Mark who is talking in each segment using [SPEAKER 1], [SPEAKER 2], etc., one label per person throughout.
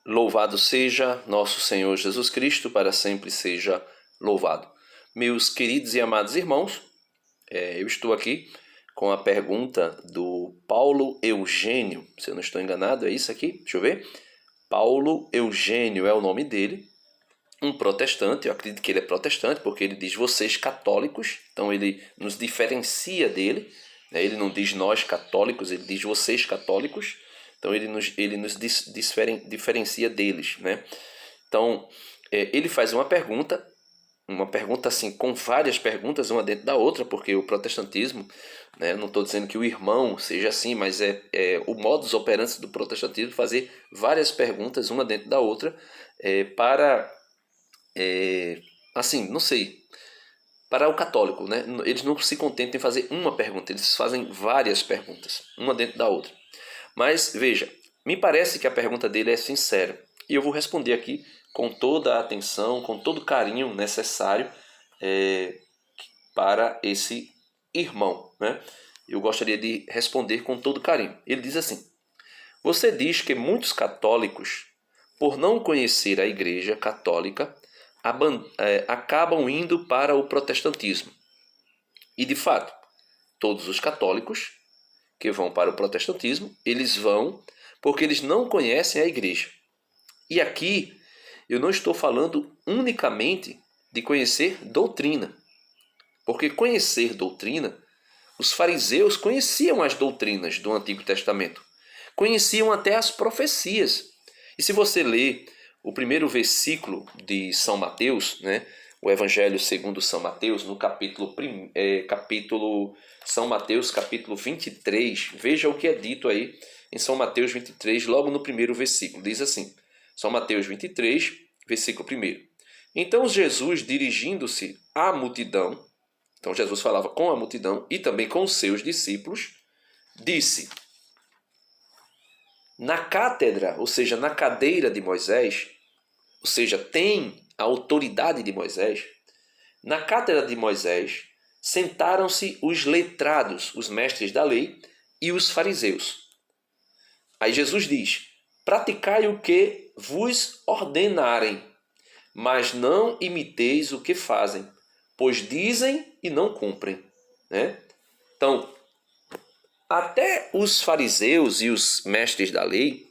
[SPEAKER 1] Louvado seja nosso Senhor Jesus Cristo, para sempre seja louvado. Meus queridos e amados irmãos, eu estou aqui com a pergunta do Paulo Eugênio, se eu não estou enganado, é isso aqui? Deixa eu ver. Paulo Eugênio é o nome dele, um protestante, eu acredito que ele é protestante, porque ele diz vocês católicos, então ele nos diferencia dele, né? Ele não diz nós católicos, ele diz vocês católicos, então ele nos diferencia deles, né? Então, ele faz uma pergunta assim, com várias perguntas, uma dentro da outra, porque o protestantismo, né, não estou dizendo que o irmão seja assim, mas é o modus operandi do protestantismo fazer várias perguntas, uma dentro da outra, para, assim, não sei, para o católico, né? Eles não se contentam em fazer uma pergunta, eles fazem várias perguntas, uma dentro da outra. Mas, veja, me parece que a pergunta dele é sincera. E eu vou responder aqui com toda a atenção, com todo o carinho necessário para esse irmão, né? Eu gostaria de responder com todo carinho. Ele diz assim: você diz que muitos católicos, por não conhecer a Igreja Católica, acabam indo para o protestantismo. E, de fato, todos os católicos que vão para o protestantismo, eles vão porque eles não conhecem a igreja. E aqui eu não estou falando unicamente de conhecer doutrina, porque conhecer doutrina, os fariseus conheciam as doutrinas do Antigo Testamento, conheciam até as profecias. E se você ler o primeiro versículo de São Mateus, né, o Evangelho segundo São Mateus, no capítulo São Mateus, capítulo 23, veja o que é dito aí em São Mateus 23, logo no primeiro versículo. Diz assim, São Mateus 23, versículo 1. Então Jesus, dirigindo-se à multidão, então Jesus falava com a multidão e também com os seus discípulos, disse: na cátedra, ou seja, na cadeira de Moisés, ou seja, tem a autoridade de Moisés, na cátedra de Moisés sentaram-se os letrados, os mestres da lei e os fariseus. Aí Jesus diz: praticai o que vos ordenarem, mas não imiteis o que fazem, pois dizem e não cumprem. Né? Então, até os fariseus e os mestres da lei,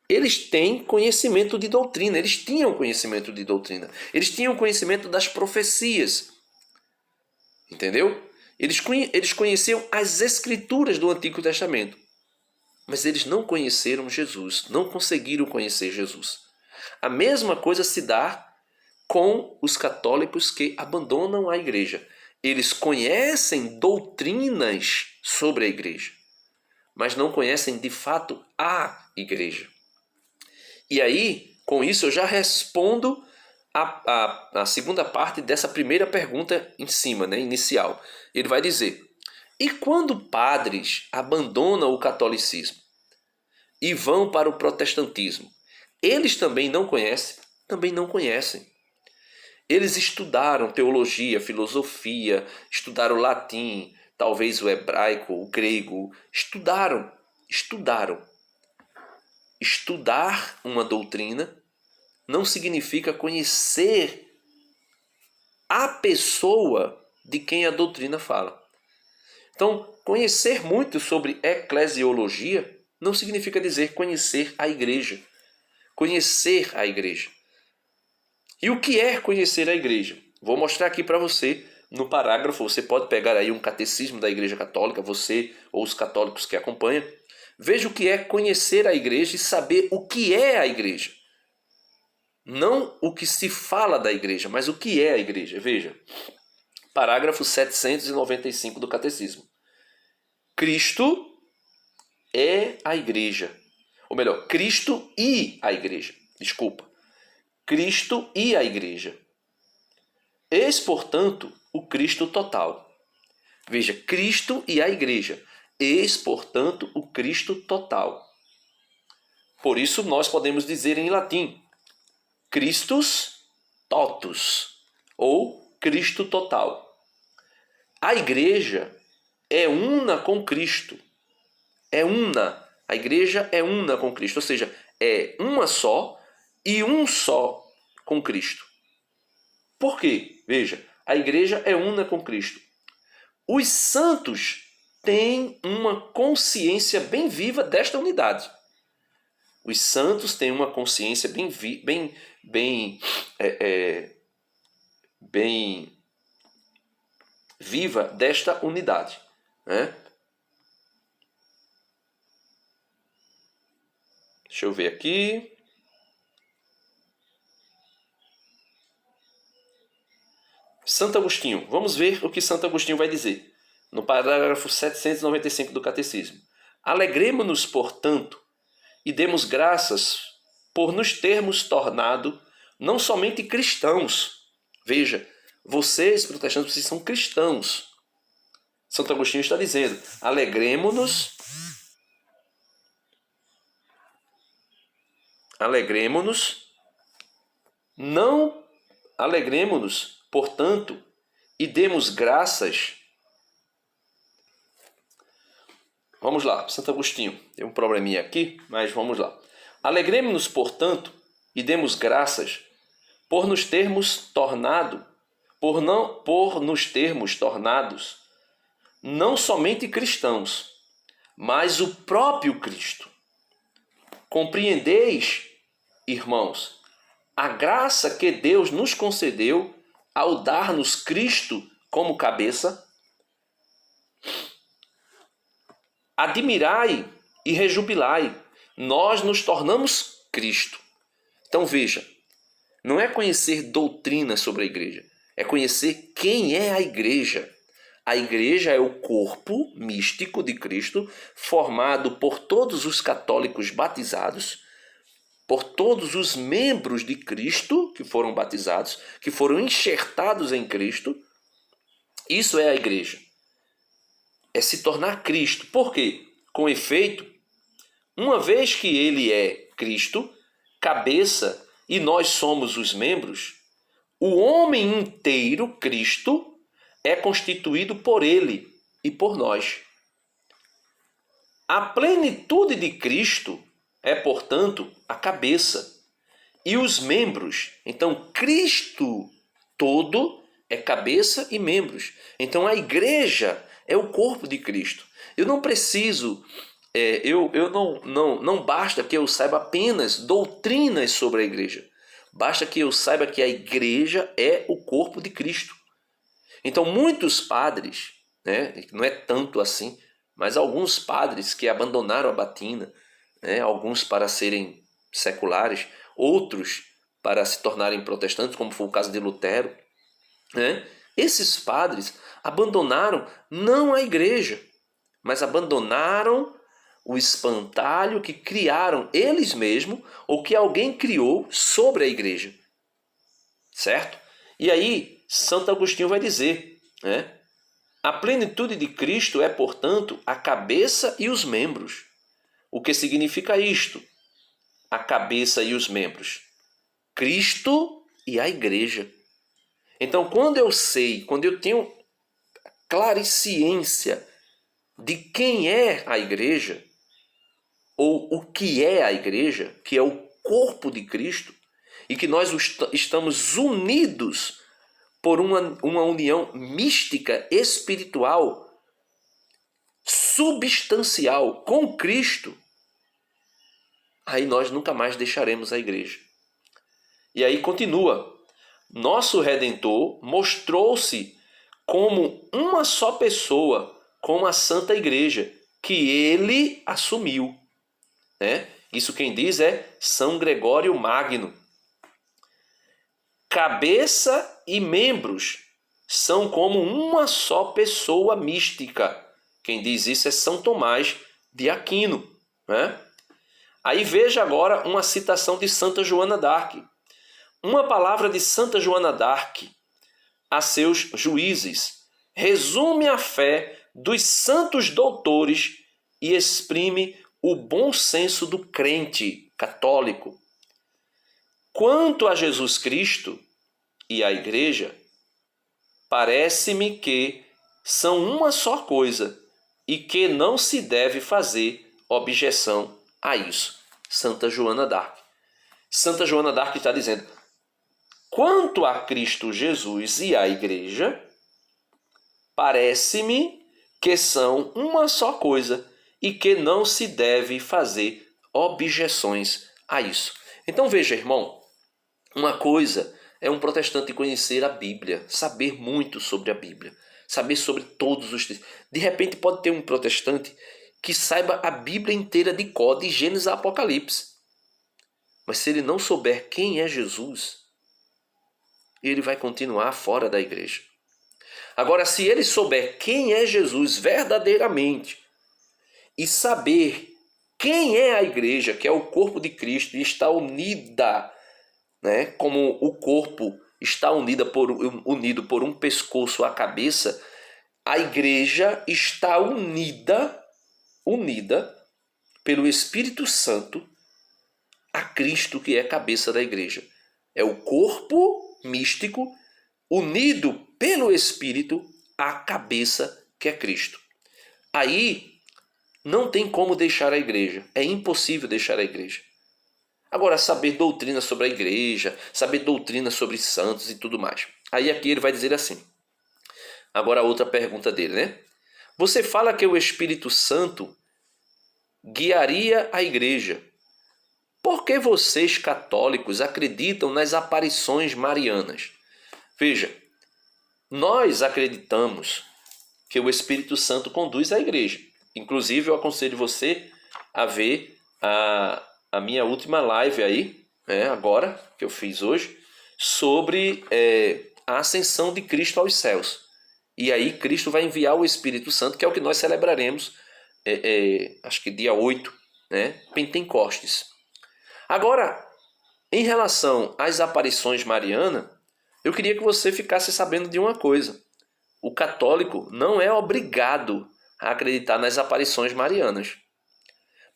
[SPEAKER 1] eles têm conhecimento de doutrina, eles tinham conhecimento de doutrina, eles tinham conhecimento das profecias, entendeu? Eles conheciam as escrituras do Antigo Testamento, mas eles não conheceram Jesus, não conseguiram conhecer Jesus. A mesma coisa se dá com os católicos que abandonam a igreja. Eles conhecem doutrinas sobre a igreja, mas não conhecem de fato a igreja. E aí, com isso, eu já respondo a segunda parte dessa primeira pergunta em cima, né, inicial. Ele vai dizer: e quando padres abandonam o catolicismo e vão para o protestantismo, eles também não conhecem? Também não conhecem. Eles estudaram teologia, filosofia, estudaram latim, talvez o hebraico, o grego, estudaram. Estudar uma doutrina não significa conhecer a pessoa de quem a doutrina fala. Então, conhecer muito sobre eclesiologia não significa dizer conhecer a igreja. Conhecer a igreja. E o que é conhecer a igreja? Vou mostrar aqui para você no parágrafo. Você pode pegar aí um catecismo da Igreja Católica, você ou os católicos que acompanham. Veja o que é conhecer a igreja e saber o que é a igreja. Não o que se fala da igreja, mas o que é a igreja. Veja, parágrafo 795 do catecismo. Cristo é a igreja. Ou melhor, Cristo e a igreja. Desculpa. Cristo e a igreja. Eis, portanto, o Cristo total. Veja, Cristo e a igreja. Eis, portanto, o Cristo total. Por isso nós podemos dizer em latim, Christus totus, ou Cristo total. A igreja é una com Cristo. A igreja é una com Cristo, ou seja, é uma só e um só com Cristo. Por quê? Veja, a igreja é una com Cristo. Os santos têm uma consciência bem viva desta unidade. Os santos têm uma consciência bem viva desta unidade, né? Deixa eu ver aqui. Santo Agostinho. Vamos ver o que Santo Agostinho vai dizer. No parágrafo 795 do Catecismo. Alegremo-nos, portanto, e demos graças por nos termos tornado não somente cristãos. Veja, vocês, protestantes, vocês são cristãos. Santo Agostinho está dizendo, alegremo-nos, portanto, e demos graças. Vamos lá, Santo Agostinho. Tem um probleminha aqui, mas vamos lá. Alegremo-nos, portanto, e demos graças por nos termos tornados não somente cristãos, mas o próprio Cristo. Compreendeis, irmãos, a graça que Deus nos concedeu ao dar-nos Cristo como cabeça? Admirai e rejubilai, nós nos tornamos Cristo. Então veja, não é conhecer doutrina sobre a igreja, é conhecer quem é a igreja. A igreja é o corpo místico de Cristo, formado por todos os católicos batizados, por todos os membros de Cristo que foram batizados, que foram enxertados em Cristo. Isso é a igreja. É se tornar Cristo. Por quê? Com efeito, uma vez que ele é Cristo, cabeça, e nós somos os membros, o homem inteiro, Cristo, é constituído por ele e por nós. A plenitude de Cristo é, portanto, a cabeça. E os membros, então Cristo todo é cabeça e membros. Então a igreja é o corpo de Cristo. Eu não preciso, não basta que eu saiba apenas doutrinas sobre a igreja. Basta que eu saiba que a igreja é o corpo de Cristo. Então muitos padres, né, não é tanto assim, mas alguns padres que abandonaram a batina, né, alguns para serem seculares, outros para se tornarem protestantes, como foi o caso de Lutero, né? Esses padres abandonaram não a igreja, mas abandonaram o espantalho que criaram eles mesmos ou que alguém criou sobre a igreja. Certo? E aí, Santo Agostinho vai dizer, né? A plenitude de Cristo é, portanto, a cabeça e os membros. O que significa isto? A cabeça e os membros. Cristo e a igreja. Então, quando eu tenho clariciência de quem é a igreja, ou o que é a igreja, que é o corpo de Cristo, e que nós estamos unidos por uma união mística, espiritual, substancial com Cristo, aí nós nunca mais deixaremos a igreja. E aí continua. Nosso Redentor mostrou-se como uma só pessoa, como a Santa Igreja, que ele assumiu. Né? Isso quem diz é São Gregório Magno. Cabeça e membros são como uma só pessoa mística. Quem diz isso é São Tomás de Aquino. Né? Aí veja agora uma citação de Santa Joana d'Arc. Uma palavra de Santa Joana d'Arc a seus juízes resume a fé dos santos doutores e exprime o bom senso do crente católico. Quanto a Jesus Cristo e a Igreja, parece-me que são uma só coisa e que não se deve fazer objeção a isso. Santa Joana d'Arc. Santa Joana d'Arc está dizendo: quanto a Cristo Jesus e à Igreja, parece-me que são uma só coisa e que não se deve fazer objeções a isso. Então veja, irmão, uma coisa é um protestante conhecer a Bíblia, saber muito sobre a Bíblia, saber sobre todos os textos. De repente pode ter um protestante que saiba a Bíblia inteira de cor, de Gênesis a Apocalipse. Mas se ele não souber quem é Jesus, ele vai continuar fora da igreja. Agora, se ele souber quem é Jesus verdadeiramente e saber quem é a igreja, que é o corpo de Cristo, e está unida, né, como o corpo está unido por um pescoço à cabeça, a igreja está unida pelo Espírito Santo a Cristo, que é a cabeça da igreja. É o corpo místico unido pelo Espírito à cabeça, que é Cristo. Aí não tem como deixar a igreja. É impossível deixar a igreja. Agora, saber doutrina sobre a igreja, saber doutrina sobre santos e tudo mais. Aí aqui ele vai dizer assim. Agora a outra pergunta dele, né? Você fala que o Espírito Santo guiaria a igreja. Por que vocês, católicos, acreditam nas aparições marianas? Veja, nós acreditamos que o Espírito Santo conduz a igreja. Inclusive, eu aconselho você a ver a minha última live aí, agora, que eu fiz hoje, sobre a ascensão de Cristo aos céus. E aí Cristo vai enviar o Espírito Santo, que é o que nós celebraremos, acho que dia 8, né? Pentecostes. Agora, em relação às aparições marianas, eu queria que você ficasse sabendo de uma coisa. O católico não é obrigado a acreditar nas aparições marianas.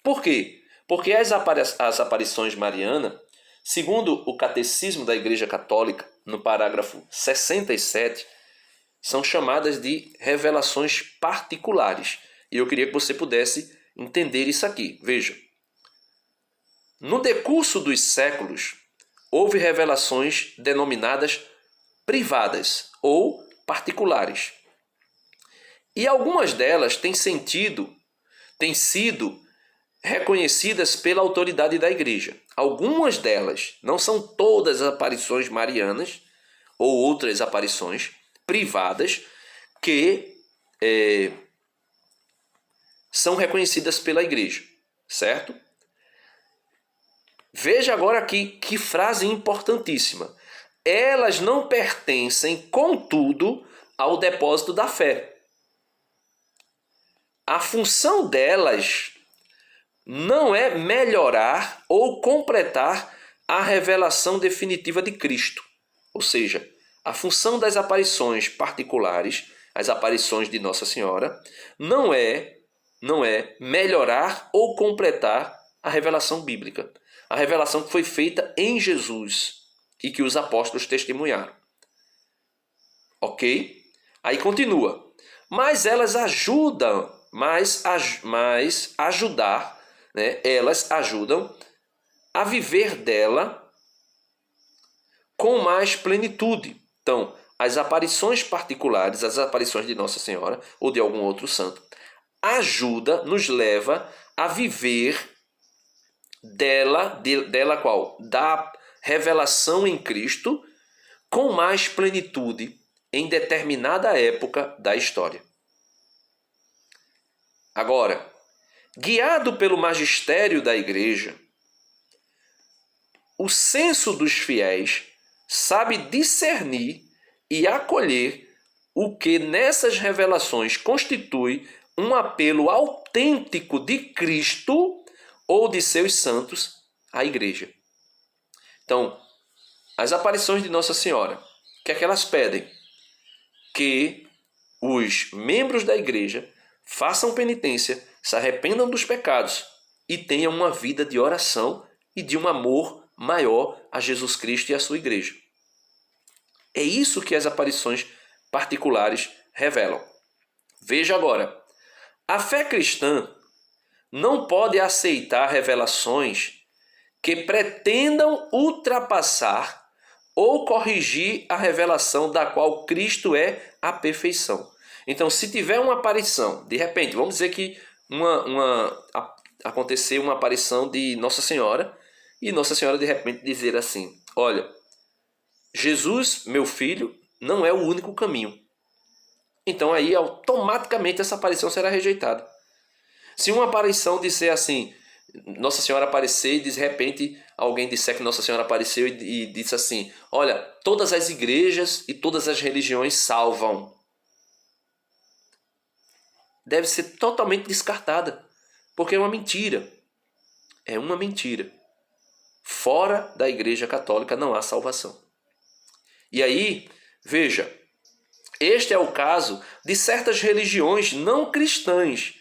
[SPEAKER 1] Por quê? Porque as aparições marianas, segundo o Catecismo da Igreja Católica, no parágrafo 67, são chamadas de revelações particulares. E eu queria que você pudesse entender isso aqui. Veja. No decurso dos séculos, houve revelações denominadas privadas ou particulares. E algumas delas têm sido reconhecidas pela autoridade da igreja. Algumas delas, não são todas as aparições marianas ou outras aparições privadas que são reconhecidas pela igreja, certo? Veja agora aqui que frase importantíssima. Elas não pertencem, contudo, ao depósito da fé. A função delas não é melhorar ou completar a revelação definitiva de Cristo. Ou seja, a função das aparições particulares, as aparições de Nossa Senhora, não é melhorar ou completar a revelação bíblica. A revelação que foi feita em Jesus e que os apóstolos testemunharam. Ok? Aí continua. Mas elas ajudam, ajudar, né? Elas ajudam a viver dela com mais plenitude. Então, as aparições particulares, as aparições de Nossa Senhora ou de algum outro santo, nos leva a viver dela qual? Da revelação em Cristo com mais plenitude em determinada época da história. Agora, guiado pelo magistério da igreja, o senso dos fiéis sabe discernir e acolher o que nessas revelações constitui um apelo autêntico de Cristo ou de seus santos à igreja. Então, as aparições de Nossa Senhora, o que é que elas pedem? Que os membros da igreja façam penitência, se arrependam dos pecados e tenham uma vida de oração e de um amor maior a Jesus Cristo e a sua igreja. É isso que as aparições particulares revelam. Veja agora, a fé cristã não pode aceitar revelações que pretendam ultrapassar ou corrigir a revelação da qual Cristo é a perfeição. Então, se tiver uma aparição, de repente, vamos dizer que aconteceu uma aparição de Nossa Senhora, e Nossa Senhora de repente dizer assim: olha, Jesus, meu filho, não é o único caminho. Então aí automaticamente essa aparição será rejeitada. Se uma aparição disser assim, Nossa Senhora aparecer e de repente alguém disser que Nossa Senhora apareceu e disse assim: olha, todas as igrejas e todas as religiões salvam, deve ser totalmente descartada, porque é uma mentira. É uma mentira. Fora da Igreja Católica não há salvação. E aí, veja, este é o caso de certas religiões não cristãs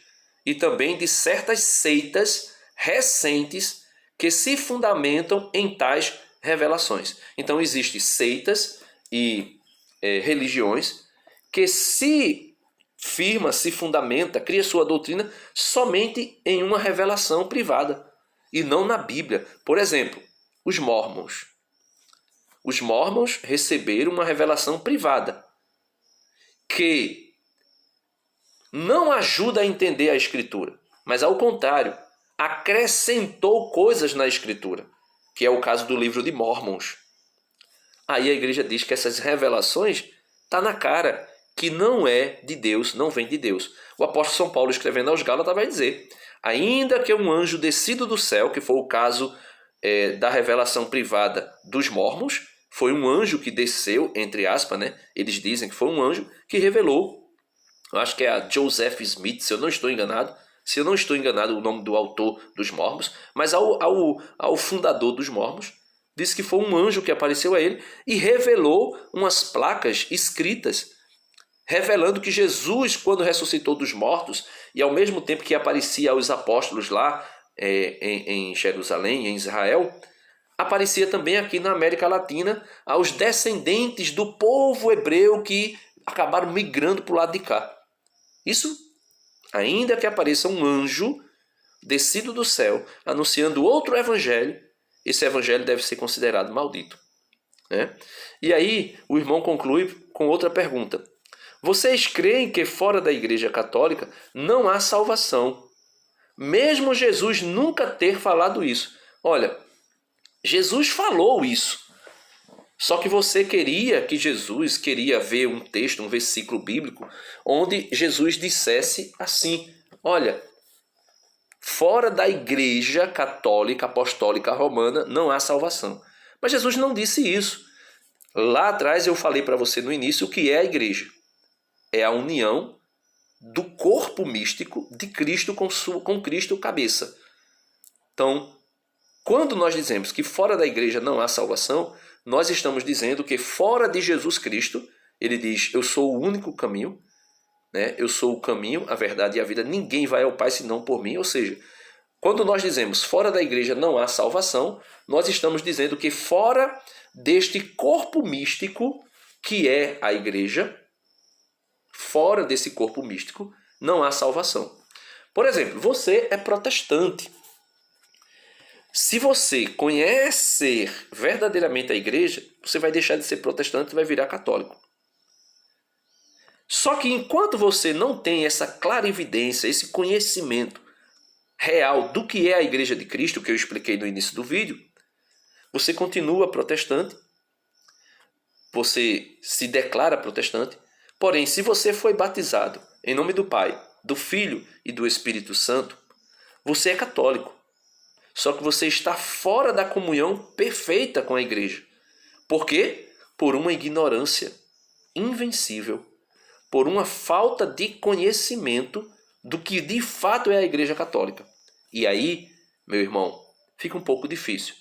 [SPEAKER 1] e também de certas seitas recentes que se fundamentam em tais revelações. Então, existem seitas e religiões que se firma, se fundamenta, cria sua doutrina somente em uma revelação privada e não na Bíblia. Por exemplo, os mórmons. Os mórmons receberam uma revelação privada que não ajuda a entender a Escritura, mas ao contrário, acrescentou coisas na Escritura, que é o caso do livro de Mórmons. Aí a igreja diz que essas revelações estão na cara, que não é de Deus, não vem de Deus. O apóstolo São Paulo, escrevendo aos Gálatas, vai dizer: ainda que um anjo descido do céu, que foi o caso da revelação privada dos mórmons, foi um anjo que desceu, entre aspas, né? Eles dizem que foi um anjo que revelou, eu acho que é a Joseph Smith, se eu não estou enganado, o nome do autor dos Mórmons, mas ao fundador dos Mórmons, disse que foi um anjo que apareceu a ele e revelou umas placas escritas, revelando que Jesus, quando ressuscitou dos mortos, e ao mesmo tempo que aparecia aos apóstolos lá em Jerusalém, em Israel, aparecia também aqui na América Latina aos descendentes do povo hebreu que acabaram migrando para o lado de cá. Isso, ainda que apareça um anjo descido do céu anunciando outro evangelho, esse evangelho deve ser considerado maldito, né? E aí o irmão conclui com outra pergunta: vocês creem que fora da Igreja Católica não há salvação, mesmo Jesus nunca ter falado isso? Olha, Jesus falou isso. Só que você Jesus queria ver um texto, um versículo bíblico, onde Jesus dissesse assim: olha, fora da Igreja Católica Apostólica Romana não há salvação. Mas Jesus não disse isso. Lá atrás eu falei para você no início o que é a igreja. É a união do corpo místico de Cristo com Cristo cabeça. Então, quando nós dizemos que fora da igreja não há salvação, nós estamos dizendo que fora de Jesus Cristo, ele diz: eu sou o único caminho, né? Eu sou o caminho, a verdade e a vida, ninguém vai ao Pai senão por mim. Ou seja, quando nós dizemos fora da igreja não há salvação, nós estamos dizendo que fora deste corpo místico que é a igreja, fora desse corpo místico não há salvação. Por exemplo, você é protestante. Se você conhecer verdadeiramente a igreja, você vai deixar de ser protestante e vai virar católico. Só que enquanto você não tem essa clarividência, esse conhecimento real do que é a Igreja de Cristo, que eu expliquei no início do vídeo, você continua protestante, você se declara protestante, porém, se você foi batizado em nome do Pai, do Filho e do Espírito Santo, você é católico. Só que você está fora da comunhão perfeita com a igreja. Por quê? Por uma ignorância invencível, por uma falta de conhecimento do que de fato é a Igreja Católica. E aí, meu irmão, fica um pouco difícil.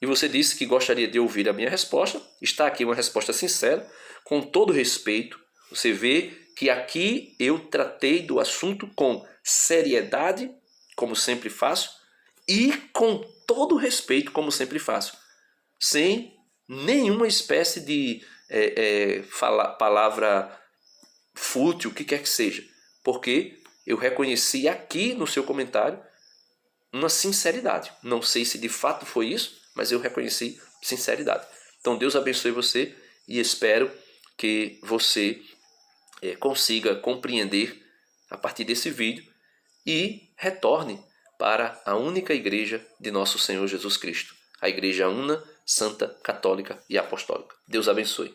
[SPEAKER 1] E você disse que gostaria de ouvir a minha resposta. Está aqui uma resposta sincera, com todo respeito. Você vê que aqui eu tratei do assunto com seriedade, como sempre faço, e com todo respeito, como sempre faço, sem nenhuma espécie de palavra fútil, o que quer que seja, porque eu reconheci aqui no seu comentário uma sinceridade. Não sei se de fato foi isso, mas eu reconheci sinceridade. Então Deus abençoe você e espero que você consiga compreender a partir desse vídeo e retorne para a única igreja de nosso Senhor Jesus Cristo, a Igreja Una, Santa, Católica e Apostólica. Deus abençoe.